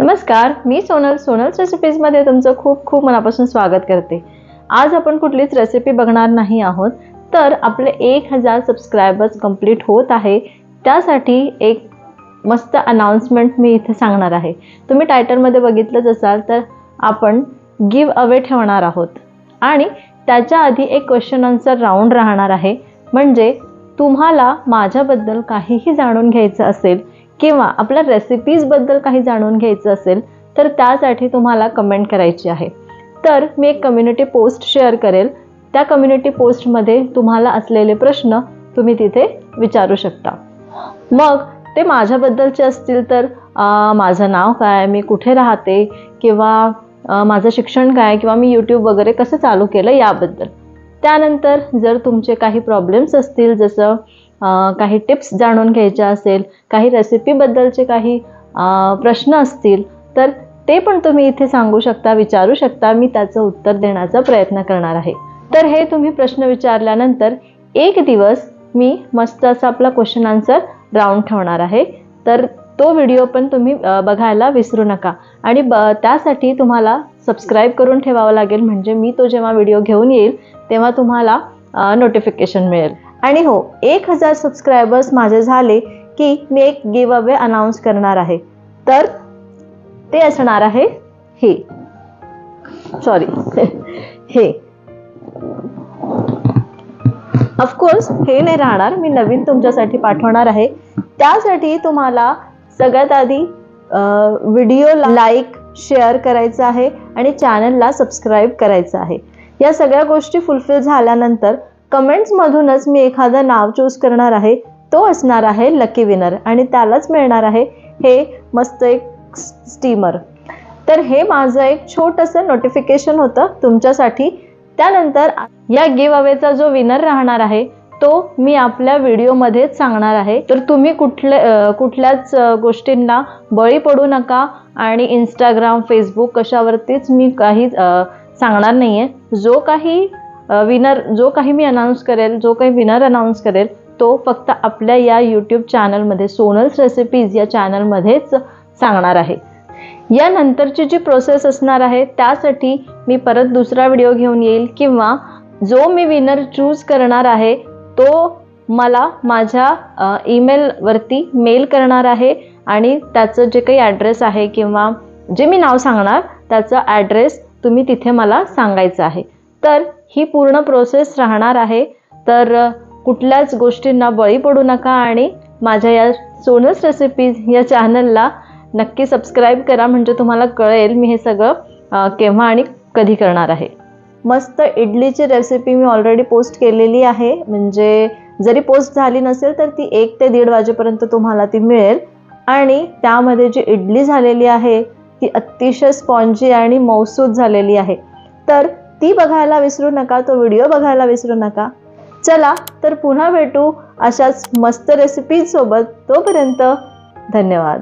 नमस्कार, मी सोनल्स रेसिपीजमध्ये तुमचं खूप खूप मनापासून स्वागत करते। आज आपण कुठलीच रेसिपी बघणार नाही आहोत, तर आपले 1000 सबस्क्रायबर्स कंप्लीट होत आहे। त्यासाठी एक मस्त अनाउन्समेंट मी इथे सांगणार आहे। तुम्ही टायटलमध्ये बघितलंच असाल तर आपण गिव अवे ठेवणार आहोत आणि त्याच्या आधी एक क्वेश्चन आन्सर राऊंड राहणार आहे। म्हणजे तुम्हाला माझ्याबद्दल काहीही जाणून घ्यायचं असेल किंवा आपल्या रेसिपीज बद्दल काही जाणून घ्यायचं असेल तर त्यासाठी तुम्हाला कमेंट करायची आहे। तर मी एक कम्युनिटी पोस्ट शेअर करेल, त्या कम्युनिटी पोस्टमध्ये तुम्हाला असलेले प्रश्न तुम्ही तिथे विचारू शकता। मग ते माझ्याबद्दलचे असतील तर माझं नाव काय, मी कुठे राहते किंवा माझं शिक्षण काय किंवा मी यूट्यूब वगैरे कसं चालू केलं याबद्दल। त्यानंतर जर तुमचे काही प्रॉब्लेम्स असतील, जसं काही टिप्स जाणून घ्यायच्या असेल, काही रेसिपीबद्दलचे काही प्रश्न असतील तर ते पण तुम्ही इथे सांगू शकता, विचारू शकता। मी त्याचं उत्तर देण्याचा प्रयत्न करणार आहे। तर हे तुम्ही प्रश्न विचारल्यानंतर एक दिवस मी मस्त असा आपला क्वेश्चन आन्सर राऊंड ठेवणार आहे। तर तो व्हिडिओ पण तुम्ही बघायला विसरू नका आणि त्यासाठी तुम्हाला सबस्क्राईब करून ठेवावं लागेल, म्हणजे मी तो जेव्हा व्हिडिओ घेऊन येईल तेव्हा तुम्हाला नोटिफिकेशन मिळेल। आणि हो, 1000 सबस्क्रायबर्स माझे झाले की मी एक गिव अवे अनाउन्स करणार आहे। तर ते असणार आहे हे ऑफकोर्स हे नाही राहणार, मी नवीन तुमच्यासाठी पाठवणार आहे। त्यासाठी तुम्हाला सगळ्यात आधी व्हिडिओला लाईक शेअर करायचं आहे आणि चॅनलला सबस्क्राईब करायचं आहे। या सगळ्या गोष्टी फुलफिल झाल्यानंतर कमेंट्स मधूनच मी एखादं नाव चूज करणार आहे, तो असणार आहे लकी विनर आणि त्यालाच मिळणार आहे हे मस्त एक स्टीमर। तर हे माझं एक छोटंसं नोटिफिकेशन होतं तुमच्यासाठी। त्यानंतर या गिव अवेचा जो विनर राहणार आहे तो मी आपल्या व्हिडिओमध्येच सांगणार आहे। तर तुम्ही कुठल्याच गोष्टींना बळी पडू नका आणि इंस्टाग्राम, फेसबुक कशावरतीच मी काही सांगणार नाहीये। जो काही मी अनाउन्स करेल, जो काही विनर अनाउन्स करेल तो फक्त आपल्या या यूट्यूब चॅनलमध्ये, सोनल्स रेसिपीज या चॅनलमध्येच सांगणार आहे। यानंतरची जी प्रोसेस असणार आहे त्यासाठी मी परत दुसरा व्हिडिओ घेऊन येईल किंवा जो मी विनर चूज करणार आहे तो मला माझ्या ईमेलवरती मेल करणार आहे आणि त्याचं जे काही ॲड्रेस आहे किंवा जे मी नाव सांगणार त्याचा ॲड्रेस तुम्ही तिथे मला सांगायचं आहे। तर ही पूर्ण प्रोसेस राहणार आहे। तर कुठल्याच गोष्टींना बळी पडू नका आणि माझ्या या सोनल्स रेसिपीज या चॅनलला नक्की सबस्क्राईब करा, म्हणजे तुम्हाला कळेल मी हे सगळं केव्हा आणि कधी करणार आहे। मस्त इडलीची रेसिपी मी ऑलरेडी पोस्ट केलेली आहे, म्हणजे जरी पोस्ट झाली नसेल तर ती 1 ते 1:30 वाजेपर्यंत तुम्हाला ती मिळेल। आणि त्यामध्ये जी इडली झालेली आहे ती अतिशय स्पॉन्जी आणि मऊसूद झालेली आहे। तर ती बघायला विसरू नका, तो व्हिडिओ बघायला विसरू नका। चला तर पुन्हा भेटू अशाच मस्त रेसिपीज सोबत। तोपर्यंत धन्यवाद।